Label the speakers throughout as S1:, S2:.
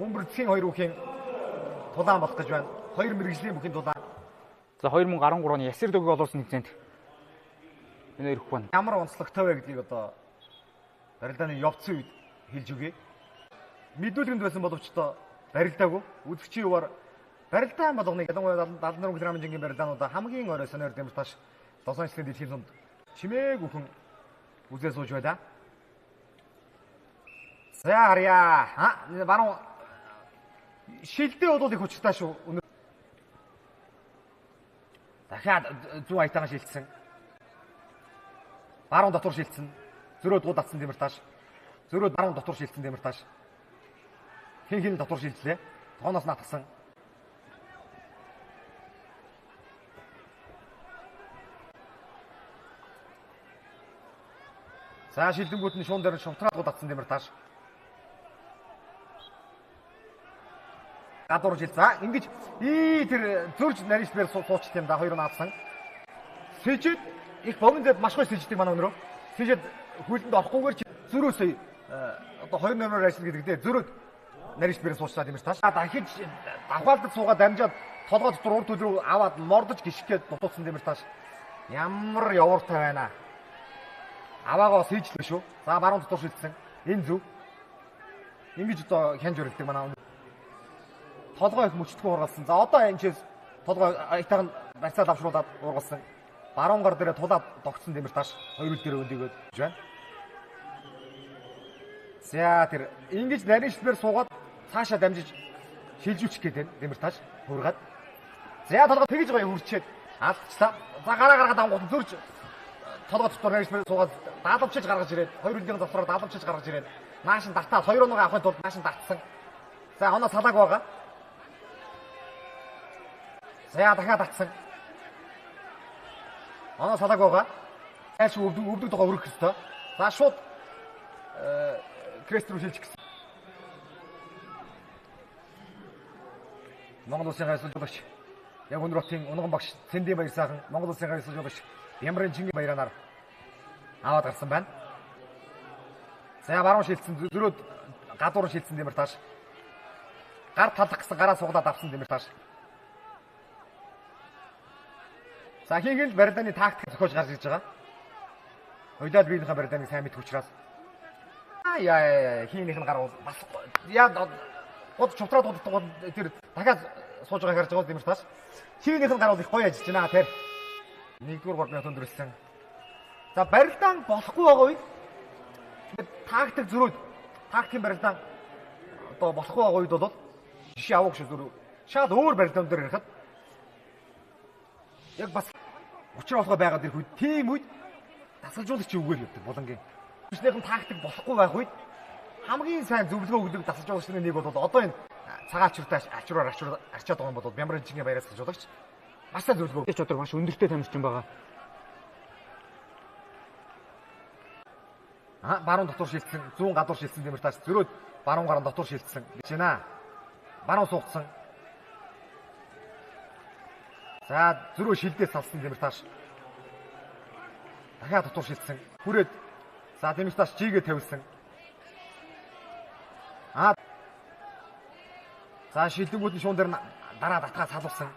S1: Бөмбөрцгийн 2 үхийн тулаан болох гэж байна. 2 мэрэгжлийн бүхийн тулаан.
S2: За 2013 оны Ясэр дөгийг олуулсан нэгцэнд энэ ирэх байна.
S1: Ямар онцлогтой вэ гэдгийг одоо барилдааны явцын үед хэлж өгье. Мэдүүлгэнд байсан боловч одоо барилдаагүй. Үзэгчийн хуваар барилдаан болгоныг ялангуяа 74 кг жингийн барилдаануудаа хамгийн орой сонир Демирташ Лос Анжелесийн дэлхийн сунд чимээг бүхэн үзээ сууж байлаа. За харьяа. Баруун шилдэ бол их хүчтэй шүү. Дахиад зүүн аятайхан шилжсэн. Баруун дотор шилжсэн. Зөрөө дуу татсан Демирташ. Зөрөө баруун дотор шилжсэн Демирташ. Хин дотор шилжлээ. Тооноос натгсан. За шилдэнгүүт нь шуун дээр шунтраад дуу татсан Демирташ. Гадуур шил. За ингэж тэр зөрж нарийнчлаар суучих юм да. Хоёр наадсан. Сэжид их богино маш гоё сэждэг манай өнөрөө. Сэжид хүлэнд орохгүйгээр зөрөөсөө одоо 2 номероор ажиллана гэдэг дээ. Зөрөөд нарийнчлаар суучлаа Демирташ. Дахиж давхаалдад суугаад дамжаад толгой дотор урд төлрөө аваад мордож гიშгээд дутуулсан Демирташ. Ямар явууртай байна. Аваагаа сэжлээ шүү. За баруун дотор шилжсэн. Энэ зөв. Ингэж одоо хянж өрөлдөг манай толгой их мөчтгөө ургалсан. За одоо энэчээс толгой аятайхан барьцаад авшруулад ургалсан. Баруун гар дээрээ тулаад тогтсон Демирташ хоёр үл дээр өндөгөөд байна. За тэр ингэж нарийнчлаар суугаад цаашаа дамжиж шилжүүлчих гээд байна Демирташ хургаад. За толгой тэгж гоё үрчээд алдчихлаа. За гараа гаргаад ангууд зөрж толгой дотор нарийнчлаар суугаад даалгавчиж гаргаж ирээд хоёр үлийн завсраар даалгавчиж гаргаж ирээд наашин дартаад хоёр оноогоо авахын тулд наашин дартсан. За оноо салааг байгаа. За дахиад татсан. Оноо салааг байгаа. Цааш өвдөг тогоо өрөх хэвээр. За шууд крест рүү шилжих гэсэн. Монгол Улсын гайсалж жуулагч яг өнөрөтийн унган багш Цэндийн баяр сайхан Монгол Улсын гайсалж жуулагч Ямрын Чингийн баяранаар аваад гарсан байна. За баруун шилжсэн зөрөөд гадуур шилжсэн Демирташ. Гар талах гэсэн гараа суглаад авсан Демирташ. За хин барилдааны тактик зохиож гарч ирж байгаа. Хоёулаа биенийхээ барилдааныг сайн мэдэх учраас хийнийх нь гар бас яа гол чутраад удаад тэр дахиад сууж байгааг харж байгаа Демирташ. Хийнийх нь гар их гоё ажиллаж байна тэр. Нэгдүгээр болны өндөрсөн. За барилдаан болохгүй байгаа үед тактик зөрүүд тактикийн барилдаан одоо болохгүй байгаа үед бол жишээ авах шүү зөрөө. Шал өөр барилдаан дээр ярихад яг бас учир олгоо байгаад ирэх үед тийм үед дасгалжуулагч үгээр явдаг булангийн. Хүчнийхэн тактик болохгүй байх үед хамгийн сайн зөвлөгөө өгдөг дасгалжуулагчны нэг бол одоо энэ цагаачртай ачраар арчаад байгаа юм бол Бямрын Чингийн баяраас жуулагч маш сайн зөвлөгөө.
S2: Чадвар маш өндөртэй тамирчин байгаа.
S1: Баруун дотор шилжсэн, зүүн гадуур шилжсэн Демирташ зөрөөд баруун гараа дотор шилжсэн гэж байна. Баруун суугдсан. За зөрөө шилдээ салсан Демирташ. Дахиад дотор шилжсэн. Хүрээд за Демирташ жигээ тавилсан. За шилдэнгүүд нь шуун дээр дараа татгаа салуулсан.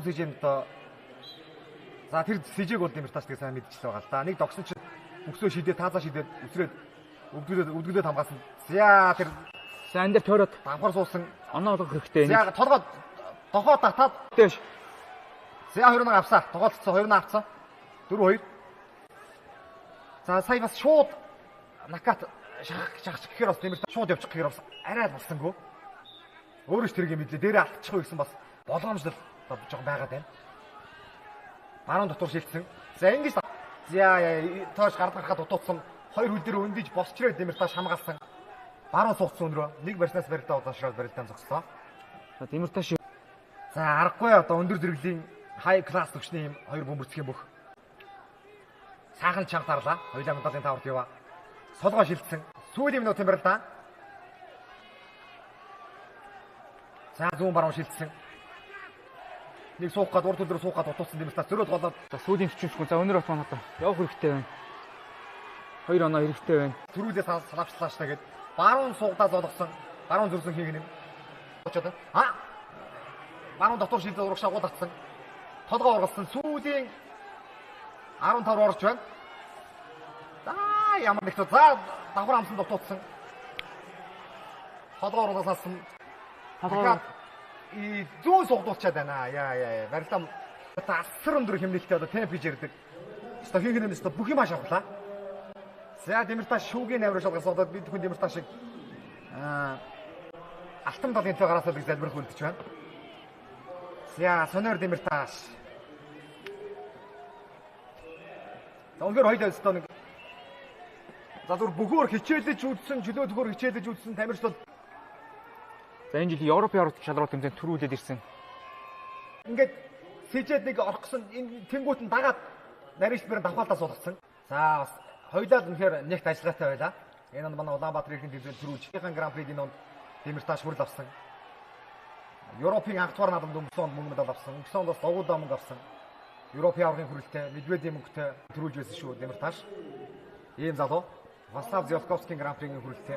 S1: Сэжэнд одоо за тэр сэжээг бол Демирташ тэг сайн мэдчихлээ байгаа л да. Нэг догсон чинь өксөө шидээ таазаа шидээд өсрээд өвдгөлөд хамгаалсан. За тэр
S2: за энэ дээр тойроод
S1: давхар суусан.
S2: Оноо олох хэрэгтэй.
S1: За толгой дохоо татаад
S2: дэш.
S1: За 2-1 авсаа. Тоглолцсон 2-1 авцсан. 4-2. За сая бас шууд накат шахах гэхээр бас Демирташ шууд явчих гэхээр бас арай л болсонгүй. Өөрөө ч тэрийг мэдлээ. Дээрээ алдчихгүй гэсэн бас болгоомжлол жоохон байгаад байна. Баруун дотор шилжсэн. За ингэж тоош гарахад дутуудсан хоёр хөл дээр өндөж босчрээ Демирташ хамгаалсан. Баруун суугдсан өнрөө нэг барьснаас барилдаа удаашраад барилдаан зогслоо.
S2: За Демирташ.
S1: За аргагүй одоо өндөр зэрэглэлийн хай класс төвчний юм хоёр бөмбөрцгийн бүх. Саахан чанга дарлаа. Хоёулаа медалийн таварт яваа. Солгоо шилжсэн. Сүүлийн минутын барилдаа. За зүүн баруун шилжсэн. Нэг суух гад урд өдөр суух гад утуулсан Демирташ зөрөөд голоод
S2: за сүүлийн 40 за өнөр бат манаа явах хэрэгтэй байна. 2 оноо хэрэгтэй байна.
S1: Төрүүлээ салавчлаа штэ гэд баруун суугдаа золгосон. Баруун зөрсөн хийгнэ. очоод баруун дотор шилдэг урагш агуулгацсан. Толгой ургалсан. Сүүлийн 15 орж байна. Ямар нэгт за давхар амсан дутуудсан. Толгой ургалсан.
S2: Толгой
S1: И зүүн сугдуулчаад байна. Яа. Барилдам асар өндөр хэмнэлттэй одоо темп хийж ярддаг. Өстой хийх нэмэс бүх юм ашиглаа. За Дэмирташ шүүгийн наврыг шалгасан одоо бид хүн Дэмирташиг алтан далын цагаараас л залбирх үлдэж байна. За сонор Дэмирташ. За өндөр хоёул өстой нэг за зүр бөгөөр хичээлж үзсэн, чөлөө төгөөр хичээлж үзсэн Тамирч бол
S2: за энэ жил Европын оролт шалралт тэмцээнд төрүүлээд ирсэн.
S1: ингээд сэжээд нэг орох гэсэн энэ тэнгуут нь дагаад нарийнчбэр давхаалтаа суулгацсан. За бас хоёулаа үнэхээр нэгт ажиллагаатай байлаа. Энэ нь манай Улаанбаатар иргэн тэмцээнд төрүүлж Гран Прид энэ онд Дэмирташ хүрэл авсан. Европын анх дугаар наадамд өнгөрсөн онд мөнгө медаль авсан. Өнгөрсөн онд бас логуудаа мөнгө авсан. Европын аврагын хүрэлтэй, Медведийн мөнгөтэй төрүүлж байсан шүү Дэмирташ. Ийм залуу. Васлав Зёлковскийн Гран Пригийн хүрэлтэй